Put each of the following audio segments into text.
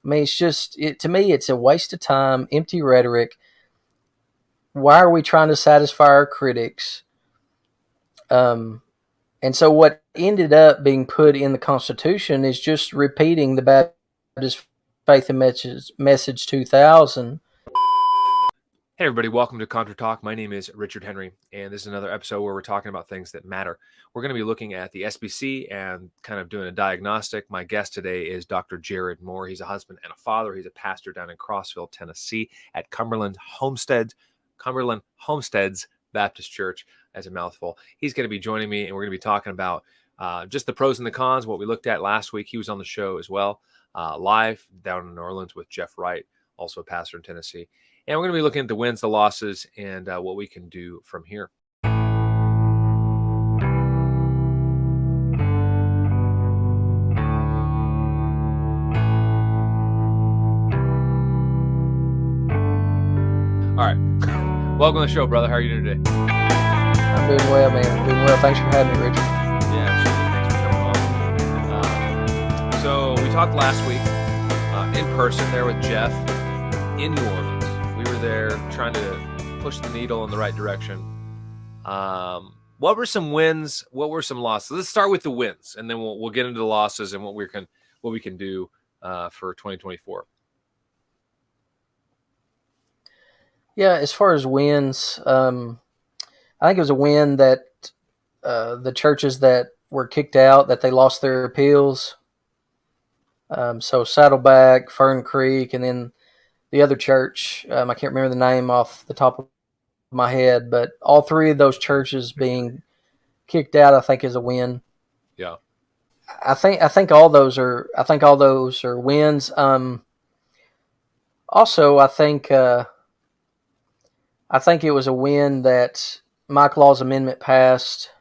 mean, to me, it's a waste of time, empty rhetoric. Why are we trying to satisfy our critics? And so what ended up being put in the Constitution is just repeating the Baptist Faith and Message 2000. Hey everybody, welcome to Contra Talk. My name is Richard Henry, and this is another episode where we're talking about things that matter. We're going to be looking at the SBC and kind of doing a diagnostic. My guest today is Dr. Jared Moore. He's a husband and a father. He's a pastor down in Crossville, Tennessee at Cumberland Homesteads Baptist Church. That's a mouthful. He's going to be joining me, and we're going to be talking about just the pros and the cons, what we looked at last week. He was on the show as well, live down in Oreleans with Jeff Wright, also a pastor in Tennessee. And we're going to be looking at the wins, the losses, and what we can do from here. All right. Welcome to the show, brother. How are you doing today? I'm doing well, man. I'm doing well. Thanks for having me, Richard. Yeah, absolutely. Thanks for coming on. So we talked last week in person there with Jeff in New Orleans. We were there trying to push the needle in the right direction. What were some wins? What were some losses? Let's start with the wins, and then we'll get into the losses and what we can do for 2024. Yeah, as far as wins, I think it was a win that the churches that were kicked out, that they lost their appeals. So Saddleback, Fern Creek, and then the other church, I can't remember the name off the top of my head, but all three of those churches being kicked out, I think, is a win. Yeah, I think all those are wins. Also, I think it was a win that Mike Law's amendment passed.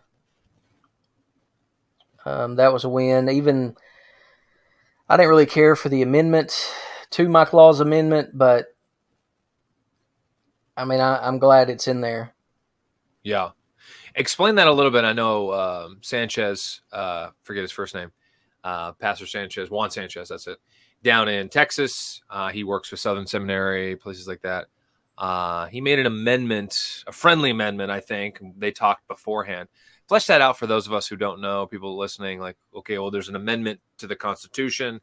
That was a win. Even I didn't really care for the amendment to Mike Law's amendment, but I mean, I'm glad it's in there. Yeah. Explain that a little bit. I know Sanchez, forget his first name, Pastor Sanchez, Juan Sanchez, that's it, down in Texas. He works for Southern Seminary, places like that. He made an amendment, a friendly amendment, I think. They talked beforehand. Flesh that out for those of us who don't know, people listening, like, okay, well, there's an amendment to the Constitution,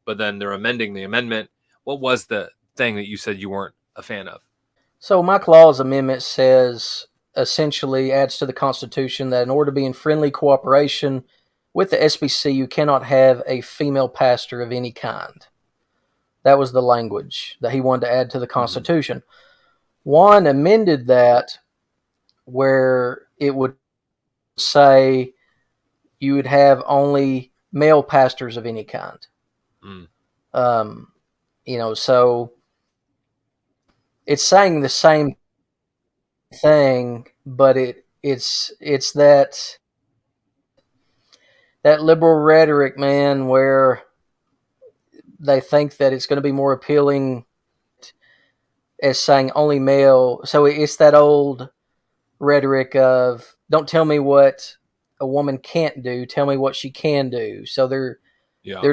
but then they're amending the amendment. What was the thing that you said you weren't a fan of? So Mike Law's amendment says, essentially adds to the Constitution that in order to be in friendly cooperation with the SBC, you cannot have a female pastor of any kind. That was the language that he wanted to add to the Constitution. Mm-hmm. One amended that where it would say you would have only male pastors of any kind. So it's saying the same thing, but it's that liberal rhetoric, man, where they think that it's going to be more appealing as saying only male. So it's that old rhetoric of don't tell me what a woman can't do, tell me what she can do. So they're I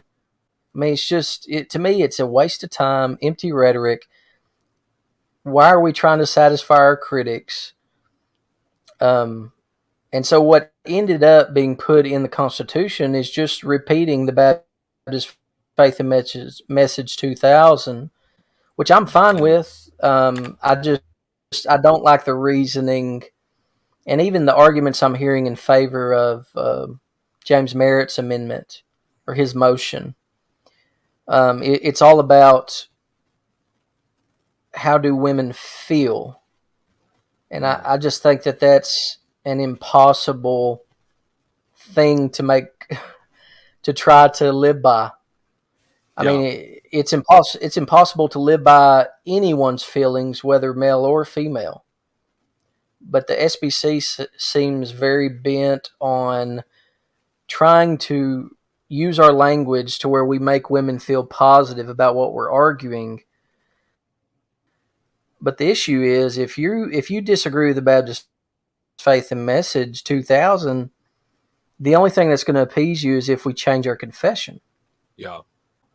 mean, to me, it's a waste of time, empty rhetoric. Why are we trying to satisfy our critics? And so what ended up being put in the Constitution is just repeating the Baptist Faith and Message 2000, which I'm fine with. I don't like the reasoning and even the arguments I'm hearing in favor of James Merritt's amendment or his motion. It's all about how do women feel, and I just think that that's an impossible thing to try to live by. I mean, it's impossible to live by anyone's feelings, whether male or female. But the SBC seems very bent on trying to use our language to where we make women feel positive about what we're arguing. But the issue is, if you disagree with the Baptist Faith and Message 2000, the only thing that's going to appease you is if we change our confession. Yeah.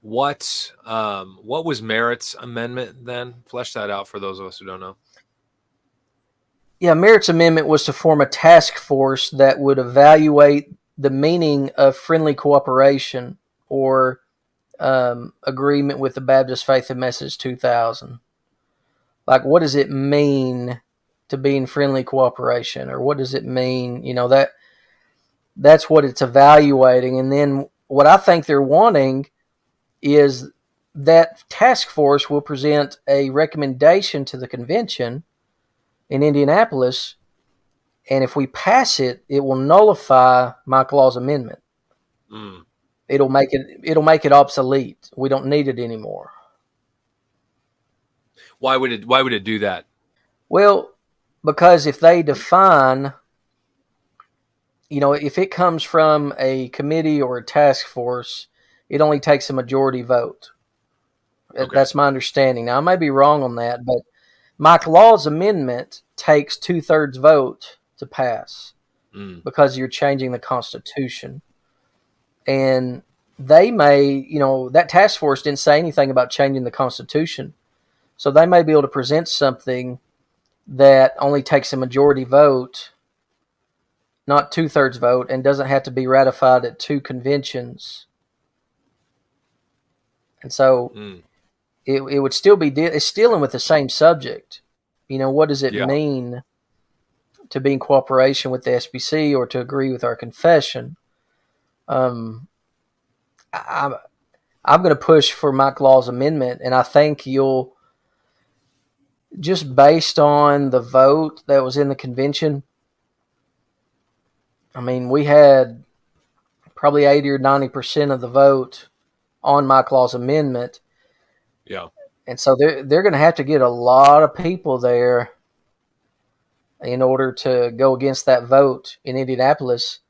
What was Merritt's amendment then? Flesh that out for those of us who don't know. Yeah, Merritt's amendment was to form a task force that would evaluate the meaning of friendly cooperation or agreement with the Baptist Faith and Message 2000. Like, what does it mean to be in friendly cooperation, or what does it mean? That's what it's evaluating. And then what I think they're wanting is that task force will present a recommendation to the convention in Indianapolis, and if we pass it, it will nullify Mike Law's amendment. Mm. It'll make it obsolete. We don't need it anymore. Why would it do that? Well, because if they define, if it comes from a committee or a task force, it only takes a majority vote. Okay. That's my understanding. Now, I may be wrong on that, but Mike Law's amendment takes 2/3 vote to pass because you're changing the Constitution. And they may, that task force didn't say anything about changing the Constitution. So they may be able to present something that only takes a majority vote, not 2/3 vote, and doesn't have to be ratified at 2 conventions. And so it would still be, it's dealing with the same subject. What does it mean to be in cooperation with the SBC or to agree with our confession? I'm going to push for Mike Law's amendment, and I think you'll, just based on the vote that was in the convention, I mean, we had probably 80 or 90% of the vote on Mike Law's amendment. Yeah. And so they're going to have to get a lot of people there in order to go against that vote in Indianapolis.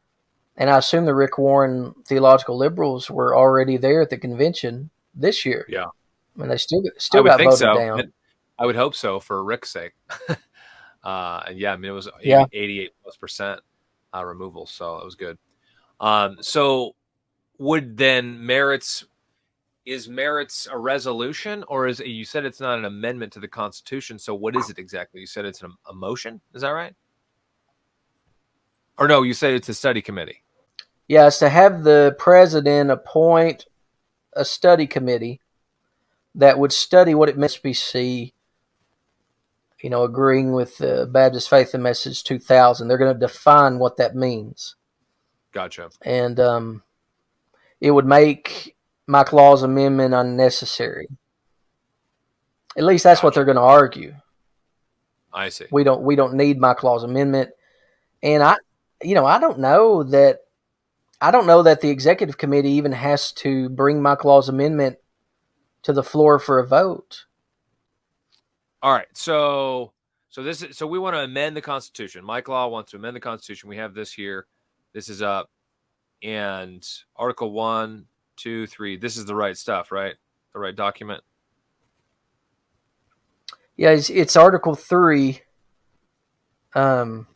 And I assume the Rick Warren Theological Liberals were already there at the convention this year. Yeah. I mean, they still got voted down. I would hope so for Rick's sake. And yeah, I mean, it was 88+% removal, so it was good. So would then is Merritt's a resolution, or you said it's not an amendment to the Constitution? So what is it exactly? You said it's a motion. Is that right? Or no, you said it's a study committee. Yeah, it's to have the president appoint a study committee that would study what it means to be SBC, agreeing with the Baptist Faith and Message 2000. They're going to define what that means. Gotcha. And it would make Mike Law's amendment unnecessary. At least that's what they're going to argue. I see. We don't need Mike Law's amendment. And I don't know that the executive committee even has to bring Mike Law's amendment to the floor for a vote. All right. So we want to amend the Constitution. Mike Law wants to amend the Constitution. We have this here. This is up. And Article 1, 2, 3. This is the right stuff, right? The right document. Yeah, it's Article 3. Shows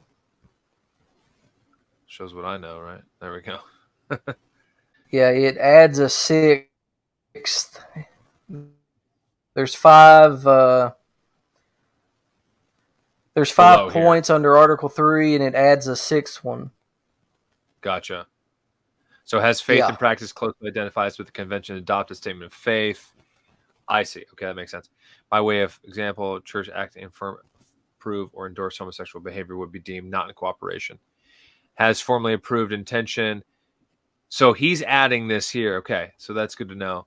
what I know, right? There we go. Yeah, it adds a 6th. There's 5. There's 5 points under Article 3, and it adds a 6th one. Gotcha. So has faith and practice closely identifies with the convention, adopt a statement of faith. I see. Okay, that makes sense. By way of example, church act to approve or endorse homosexual behavior would be deemed not in cooperation. Has formally approved intention. So he's adding this here. Okay, so that's good to know.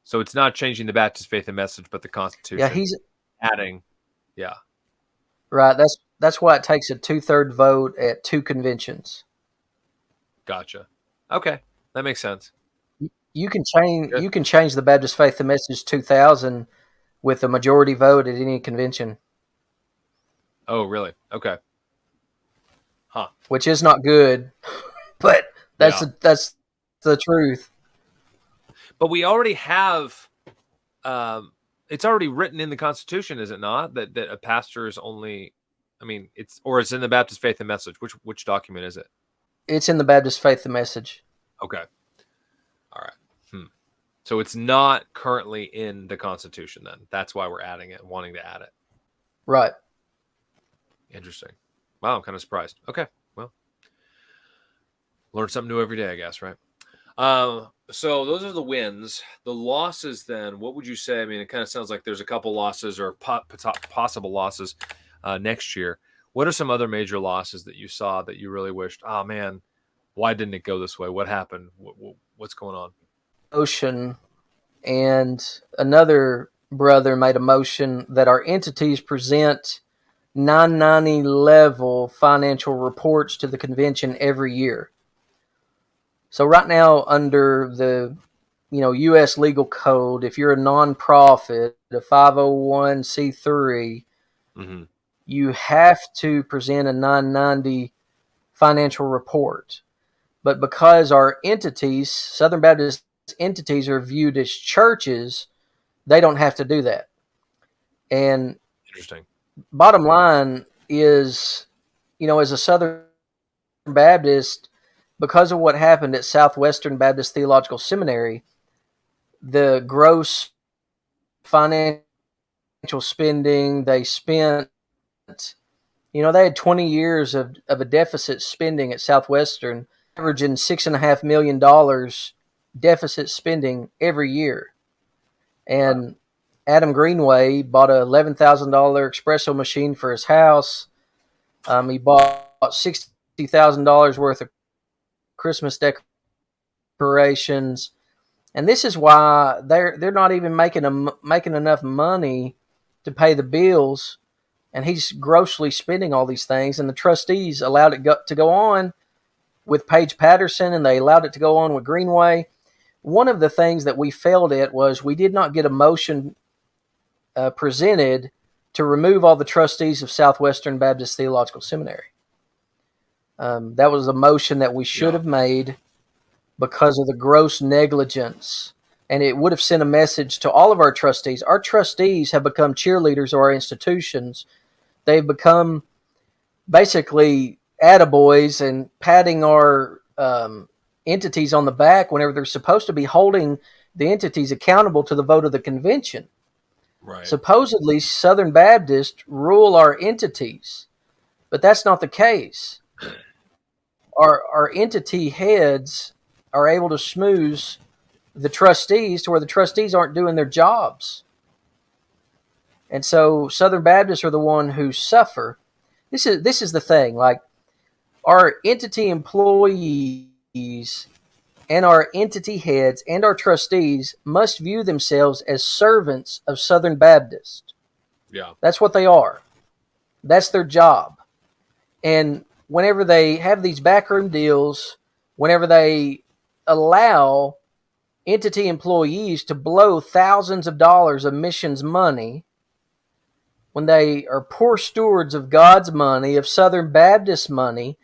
So it's not changing the Baptist Faith and Message, but the Constitution. Yeah, he's adding. Yeah. Right. That's why it takes a 2/3 vote at 2 conventions. Gotcha. Okay, that makes sense. You can change the Baptist Faith and Message 2000 with a majority vote at any convention. Oh, really? Okay. Huh. Which is not good, but that's the truth. But we already have, it's already written in the Constitution, is it not? That a pastor is only, it's in the Baptist Faith and Message. Which document is it? It's in the Baptist Faith and Message. Okay. All right. So it's not currently in the Constitution then. That's why we're adding it, wanting to add it. Right. Interesting. Wow, I'm kind of surprised. Okay, well, learn something new every day, I guess, right? So those are the wins. The losses then, what would you say? I mean, it kind of sounds like there's a couple losses or possible losses next year. What are some other major losses that you saw that you really wished, oh man, why didn't it go this way? What happened? What's going on? Motion, and another brother made a motion that our entities present 990 level financial reports to the convention every year. So right now, under the U.S. legal code, if you're a nonprofit, a 501c3, Mm-hmm. you have to present a 990 financial report. But because our entities, Southern Baptist entities, are viewed as churches, they don't have to do that. And Interesting. bottom line is, as a Southern Baptist, because of what happened at Southwestern Baptist Theological Seminary, the gross financial spending they spent, they had 20 years of a deficit spending at Southwestern, averaging $6.5 million deficit spending every year. And Adam Greenway bought a $11,000 espresso machine for his house. He bought $60,000 worth of Christmas decorations, and this is why they're not even making enough money to pay the bills. And he's grossly spending all these things, and the trustees allowed it to go on with Paige Patterson, and they allowed it to go on with Greenway. One of the things that we failed at was we did not get a motion presented to remove all the trustees of Southwestern Baptist Theological Seminary. That was a motion that we should have made because of the gross negligence. And it would have sent a message to all of our trustees. Our trustees have become cheerleaders of our institutions. They've become basically attaboys and patting our entities on the back whenever they're supposed to be holding the entities accountable to the vote of the convention. Right. Supposedly, Southern Baptists rule our entities, but that's not the case. Our entity heads are able to schmooze the trustees to where the trustees aren't doing their jobs. And so Southern Baptists are the one who suffer. This is the thing. Like, our entity employees and our entity heads and our trustees must view themselves as servants of Southern Baptist. Yeah. That's what they are. That's their job. And whenever they have these backroom deals, whenever they allow entity employees to blow thousands of dollars of missions money, when they are poor stewards of God's money, of Southern Baptist money,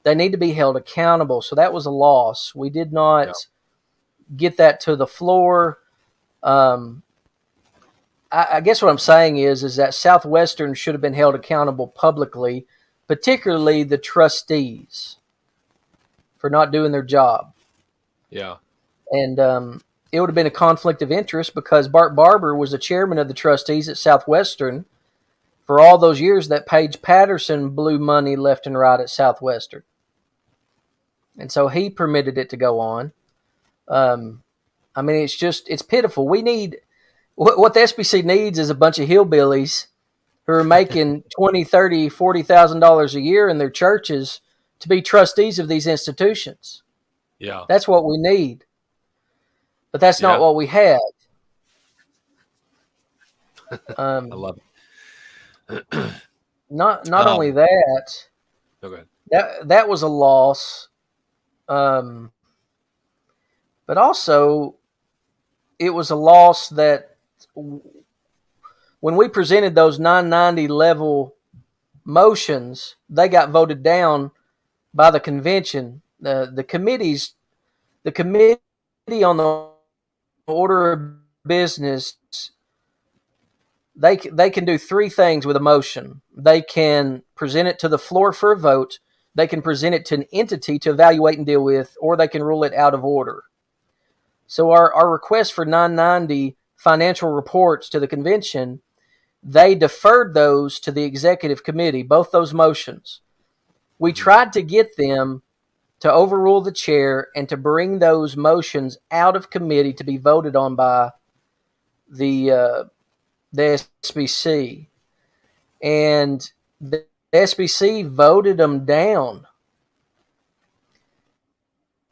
they need to be held accountable. So that was a loss. We did not get that to the floor. I guess what I'm saying is that Southwestern should have been held accountable publicly, particularly the trustees, for not doing their job. Yeah. And it would have been a conflict of interest because Bart Barber was the chairman of the trustees at Southwestern for all those years that Paige Patterson blew money left and right at Southwestern. And so he permitted it to go on. I mean, it's pitiful. We need, what the SBC needs is a bunch of hillbillies who are making $20,000, $30,000, $40,000 a year in their churches to be trustees of these institutions. Yeah. That's what we need. But that's not what we have. I love it. Not only that, Okay. that was a loss. But also it was a loss that when we presented those 990 level motions, they got voted down by the convention. The committee on the order of business, they can do three things with a motion. They can present it to the floor for a vote, they can present it to an entity to evaluate and deal with, or they can rule it out of order. So our request for 990 financial reports to the convention, they deferred those to the executive committee, both those motions. We tried to get them to overrule the chair and to bring those motions out of committee to be voted on by the SBC. And the SBC voted them down.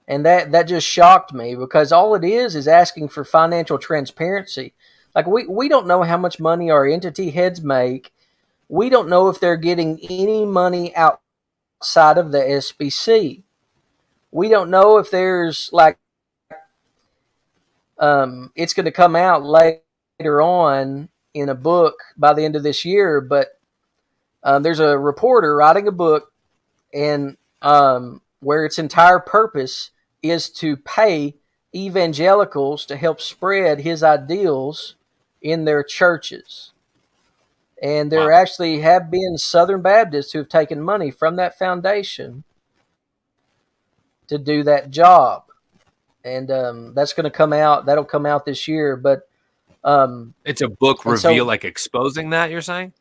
And that just shocked me, because all it is asking for financial transparency. Like, we don't know how much money our entity heads make. We don't know if they're getting any money outside of the SBC. We don't know if there's it's going to come out later on in a book by the end of this year, but there's a reporter writing a book, and where its entire purpose is to pay evangelicals to help spread his ideals in their churches. And there actually have been Southern Baptists who have taken money from that foundation to do that job. And that's going to come out. That'll come out this year. But it's a book reveal, like exposing that, you're saying?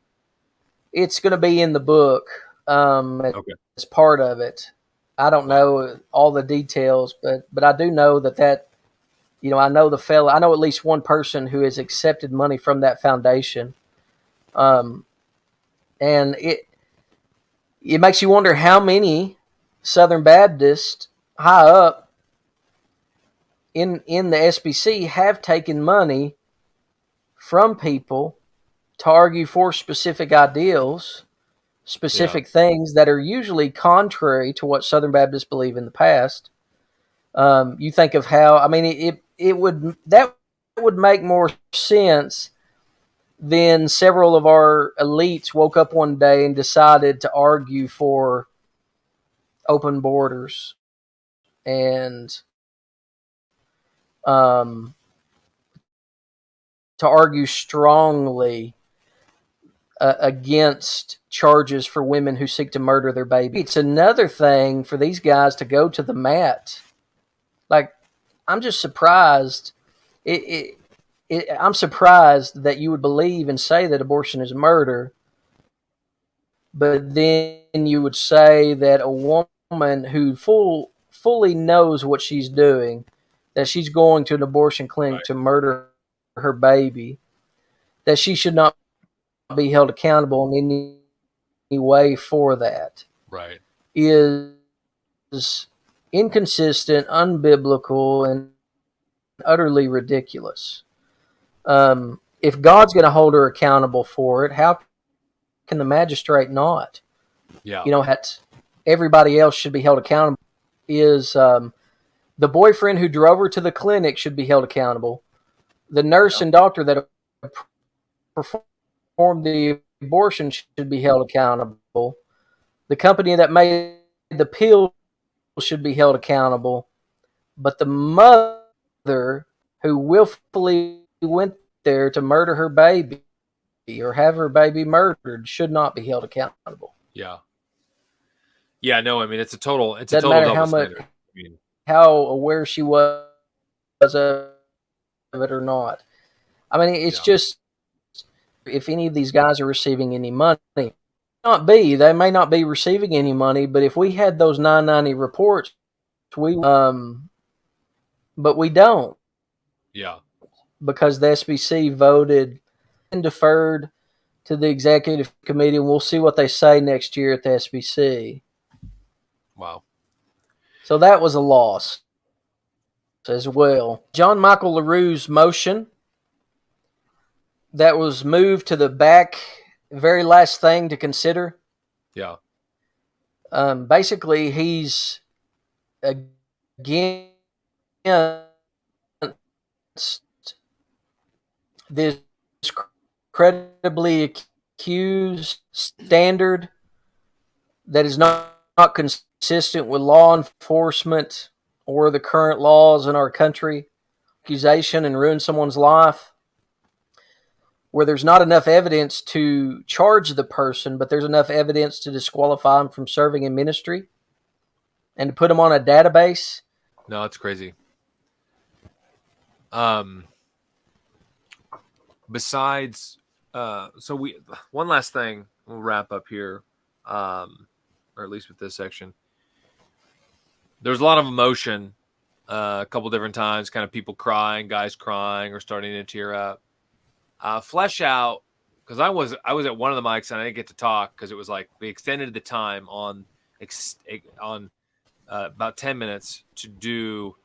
It's going to be in the book as part of it. I don't know all the details, but I do know that I know the fellow. I know at least one person who has accepted money from that foundation. And it makes you wonder how many Southern Baptists high up in the SBC have taken money from people to argue for specific ideals, specific things that are usually contrary to what Southern Baptists believe in the past. You think of how, I mean, that would make more sense than several of our elites woke up one day and decided to argue for open borders and to argue strongly against charges for women who seek to murder their baby. It's another thing for these guys to go to the mat. Like, I'm just surprised. I'm surprised that you would believe and say that abortion is murder, but then you would say that a woman who fully knows what she's doing, that she's going to an abortion clinic to murder her baby, that she should not be held accountable in any way for that. Right. Is inconsistent, unbiblical, and utterly ridiculous. If God's going to hold her accountable for it, how can the magistrate not? Yeah. Everybody else should be held accountable. Is the boyfriend who drove her to the clinic should be held accountable. The nurse and doctor that performed the abortion should be held accountable. The company that made the pill should be held accountable. But the mother who willfully went there to murder her baby or have her baby murdered should not be held accountable. Yeah. Yeah, no, I mean, it's a total Doesn't matter double standard. how aware she was of it or not. I mean, it's just, if any of these guys are receiving any money, they may not be receiving any money, but if we had those 990 reports, but we don't. Yeah. Because the SBC voted and deferred to the executive committee, and we'll see what they say next year at the SBC. Wow. So that was a loss as well. John Michael LaRue's motion that was moved to the back, very last thing to consider. Yeah. Basically, he's against this credibly accused standard that is not consistent with law enforcement or the current laws in our country. Accusation and ruin someone's life, where there's not enough evidence to charge the person, but there's enough evidence to disqualify them from serving in ministry and to put them on a database. No, it's crazy. Um, besides, one last thing. We'll wrap up here, or at least with this section. There's a lot of emotion. A couple different times, kind of people crying, guys crying, or starting to tear up. Flesh out, because I was at one of the mics and I didn't get to talk because it was like we extended the time on about 10 minutes to do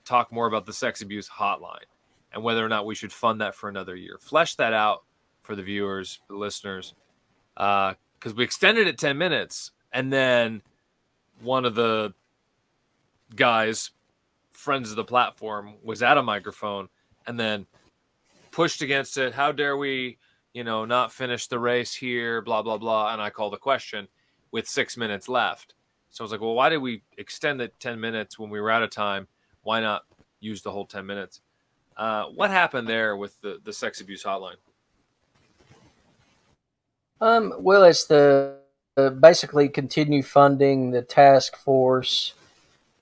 talk more about the sex abuse hotline and whether or not we should fund that for another year. Flesh that out for the viewers, for the listeners, because we extended it 10 minutes and then one of the guys, friends of the platform, was at a microphone and then pushed against it. How dare we, not finish the race here, blah, blah, blah. And I called a question with 6 minutes left. So I was like, well, why did we extend it 10 minutes when we were out of time? Why not use the whole 10 minutes? What happened there with the sex abuse hotline? Well, it's the basically continue funding the task force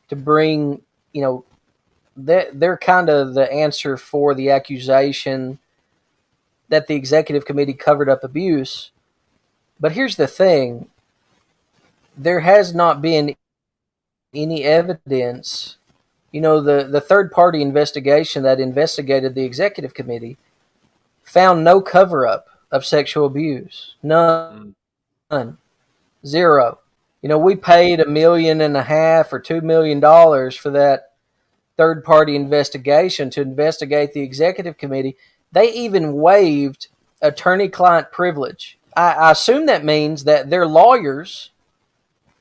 to bring, they're kind of the answer for the accusation that the executive committee covered up abuse. But here's the thing. There has not been any evidence. The third-party investigation that investigated the executive committee found no cover-up of sexual abuse. None. Zero. We paid $1.5 million or $2 million for that third-party investigation to investigate the executive committee. They even waived attorney-client privilege. I assume that means that their lawyers,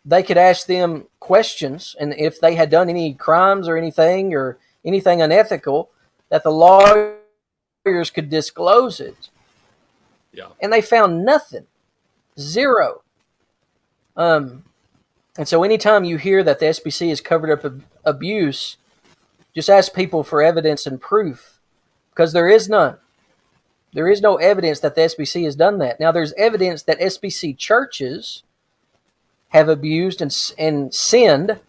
they could ask them questions, and if they had done any crimes or anything unethical, that the lawyers could disclose it. Yeah. And they found nothing. Zero. And so anytime you hear that the SBC has covered up abuse, just ask people for evidence and proof, because there is none. There is no evidence that the SBC has done that. Now, there's evidence that SBC churches have abused and sinned,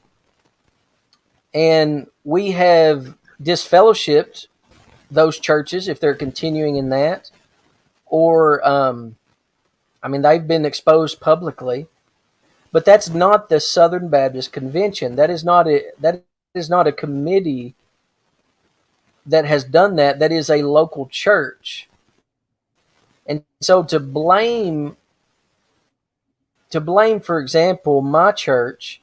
and we have disfellowshipped those churches if they're continuing in that, or they've been exposed publicly. But that's not the Southern Baptist Convention. That is not a committee that has done that. That is a local church. And so to blame, for example, my church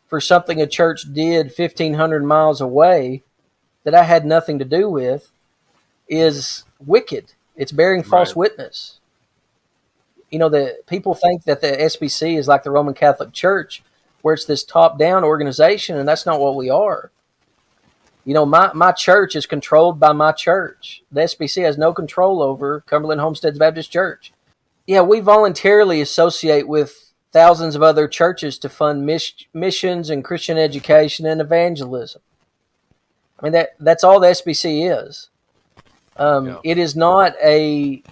for something a church did 1,500 miles away that I had nothing to do with is wicked. It's bearing false witness. The people think that the SBC is like the Roman Catholic Church, where it's this top-down organization, and that's not what we are. My church is controlled by my church. The SBC has no control over Cumberland Homesteads Baptist Church. Yeah, we voluntarily associate with thousands of other churches to fund missions and Christian education and evangelism. That's all the SBC is. It is not a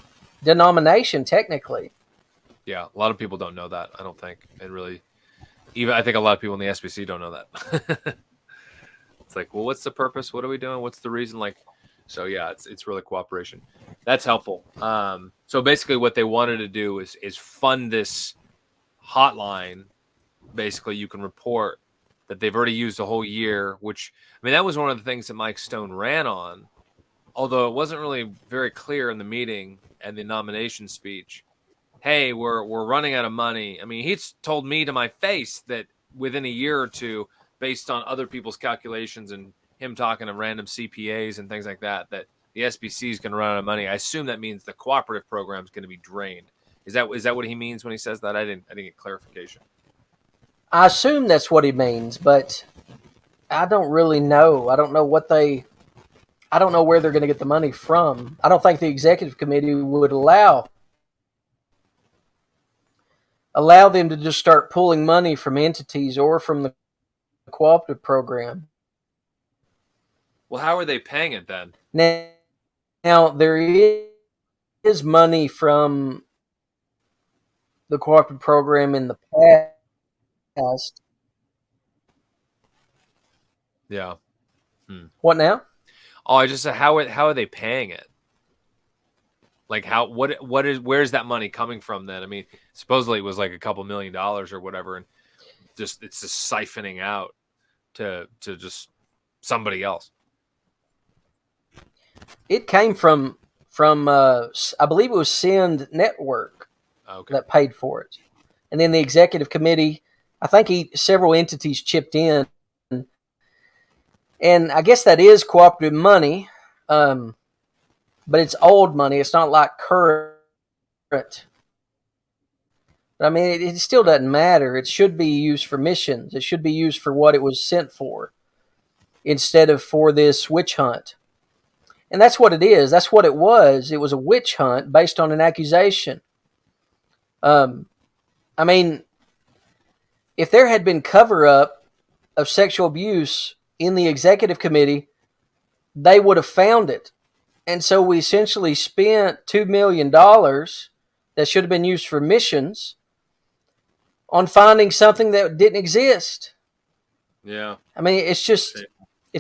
denomination, technically. Yeah, a lot of people don't know that, I don't think. And really, I think a lot of people in the SBC don't know that. It's like, well, what's the purpose? What are we doing? What's the reason? So yeah, it's really cooperation. That's helpful. So basically what they wanted to do is fund this hotline. Basically, you can report that they've already used a whole year, which, that was one of the things that Mike Stone ran on, although it wasn't really very clear in the meeting and the nomination speech. Hey, we're running out of money. He's told me to my face that within a year or two, based on other people's calculations and him talking to random CPAs and things like that the SBC is going to run out of money. I assume that means the cooperative program is going to be drained. Is that what he means when he says that? I didn't get clarification. I assume that's what he means, but I don't really know. I don't know where they're going to get the money from. I don't think the executive committee would allow them to just start pulling money from entities or from the cooperative program. Well, how are they paying it then? Now there is money from the cooperative program in the past. Yeah. What now? Oh, I just said how are they paying it? Like where's that money coming from then? I mean, supposedly it was like a couple $1,000,000 or whatever, and it's just siphoning out to just somebody else. It came from I believe it was Send Network that paid for it, and then the executive committee. I think several entities chipped in, and I guess that is cooperative money, but it's old money. It's not like current. But I mean, it still doesn't matter. It should be used for missions. It should be used for what it was sent for, instead of for this witch hunt. And that's what it is. That's what it was. It was a witch hunt based on an accusation. I mean, if there had been cover up of sexual abuse in the executive committee, they would have found it. And so we essentially spent $2 million that should have been used for missions on finding something that didn't exist. Yeah. I mean, it's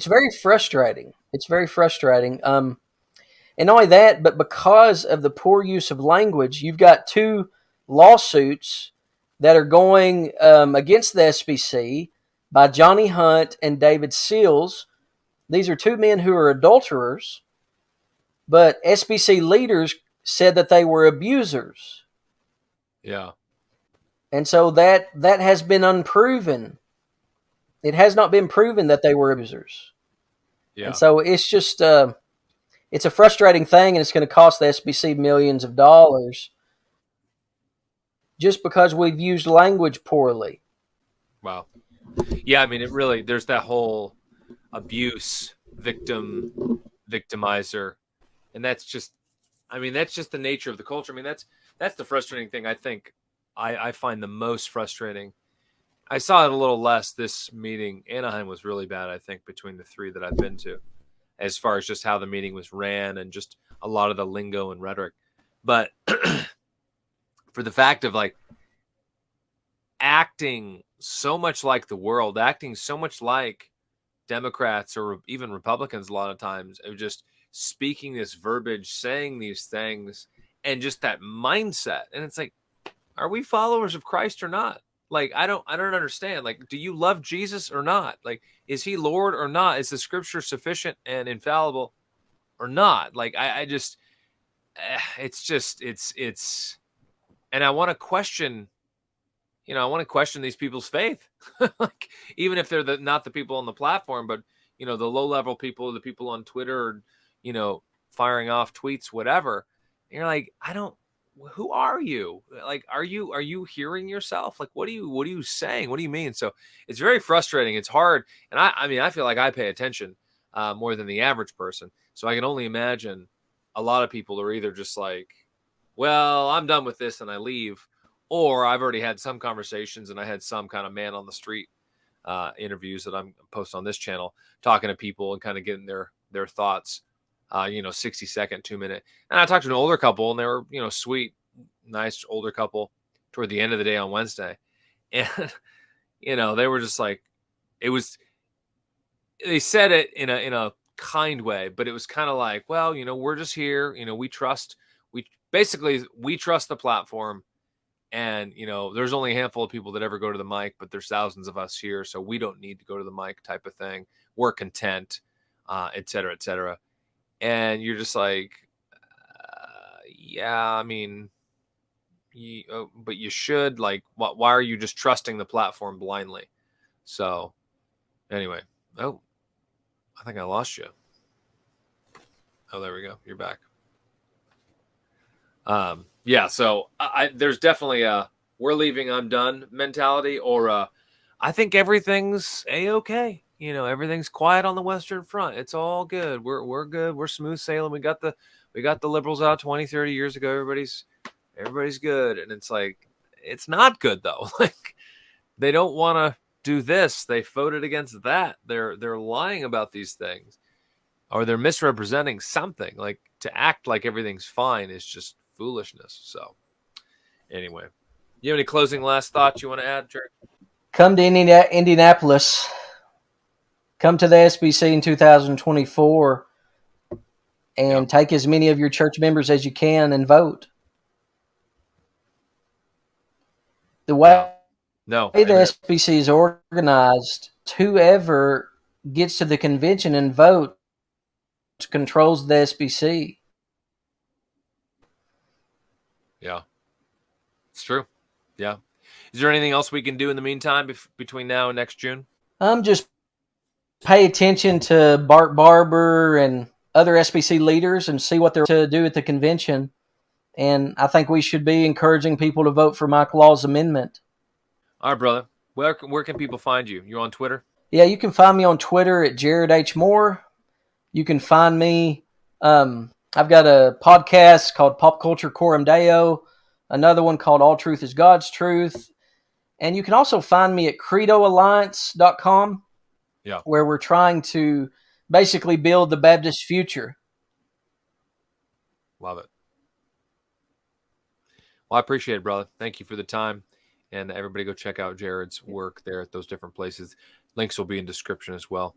very frustrating. It's very frustrating. And not only that, but because of the poor use of language, you've got two lawsuits that are going against the SBC by Johnny Hunt and David Seals. These are two men who are adulterers, but SBC leaders said that they were abusers. Yeah. And so that has been unproven. It has not been proven that they were abusers. Yeah. And so it's just it's a frustrating thing, and it's going to cost the SBC millions of dollars just because we've used language poorly. Wow. Yeah, I mean, there's that whole abuse victimizer, and that's just the nature of the culture. I mean, that's the frustrating thing. I think I find the most frustrating. I saw it a little less this meeting. Anaheim was really bad, I think, between the three that I've been to, as far as just how the meeting was ran and just a lot of the lingo and rhetoric. But for the fact of like acting so much like the world, acting so much like Democrats or even Republicans a lot of times, of just speaking this verbiage, saying these things, and just that mindset. And it's like, are we followers of Christ or not? Like, I don't understand. Like, do you love Jesus or not? Like, is he Lord or not? Is the scripture sufficient and infallible or not? Like, I just, it's, and I want to question, I want to question these people's faith. Like, even if they're not the people on the platform, but, the low level people, the people on Twitter, or, firing off tweets, whatever. And you're like, who are you? Like, are you hearing yourself? Like, what are you saying? What do you mean? So it's very frustrating. It's hard. And I feel like I pay attention more than the average person. So I can only imagine a lot of people are either just like, well, I'm done with this and I leave, or I've already had some conversations and I had some kind of man on the street interviews that I'm posting on this channel, talking to people and kind of getting their thoughts. 60-second, 2-minute. And I talked to an older couple, and they were, sweet, nice older couple toward the end of the day on Wednesday. And, they were just like, they said it in a kind way, but it was kind of like, well, we're just here, we trust the platform. And, there's only a handful of people that ever go to the mic, but there's thousands of us here. So we don't need to go to the mic type of thing. We're content, et cetera, et cetera. And you're just like, yeah, I mean, but you should, like, why are you just trusting the platform blindly? So anyway, I think I lost you. Oh, there we go. You're back. Yeah. So there's definitely a we're leaving, I'm done mentality, or I think everything's a-okay. Everything's quiet on the Western Front. It's all good. We're good. We're smooth sailing. We got the liberals out 20, 30 years ago. Everybody's good. And it's like, it's not good though. Like, they don't want to do this. They voted against that. They're lying about these things, or they're misrepresenting something. Like, to act like everything's fine is just foolishness. So anyway, you have any closing last thoughts you want to add, Jerry? Come to Indianapolis. Come to the SBC in 2024. and take as many of your church members as you can and vote. The way No, the amen. SBC is organized, whoever gets to the convention and vote controls the SBC. Yeah, it's true. Yeah. Is there anything else we can do in the meantime between now and next June? Just pay attention to Bart Barber and other SBC leaders and see what they're to do at the convention. And I think we should be encouraging people to vote for Mike Law's amendment. All right, brother. Where can people find you? You're on Twitter? Yeah, you can find me on Twitter at Jared H. Moore. You can find me. I've got a podcast called Pop Culture Coram Deo, another one called All Truth is God's Truth. And you can also find me at credoalliance.com, where we're trying to basically build the Baptist future. Love it. Well, I appreciate it, brother. Thank you for the time. And everybody go check out Jared's work there at those different places. Links will be in description as well.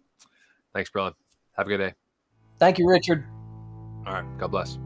Thanks, brother. Have a good day. Thank you, Richard. All right. God bless.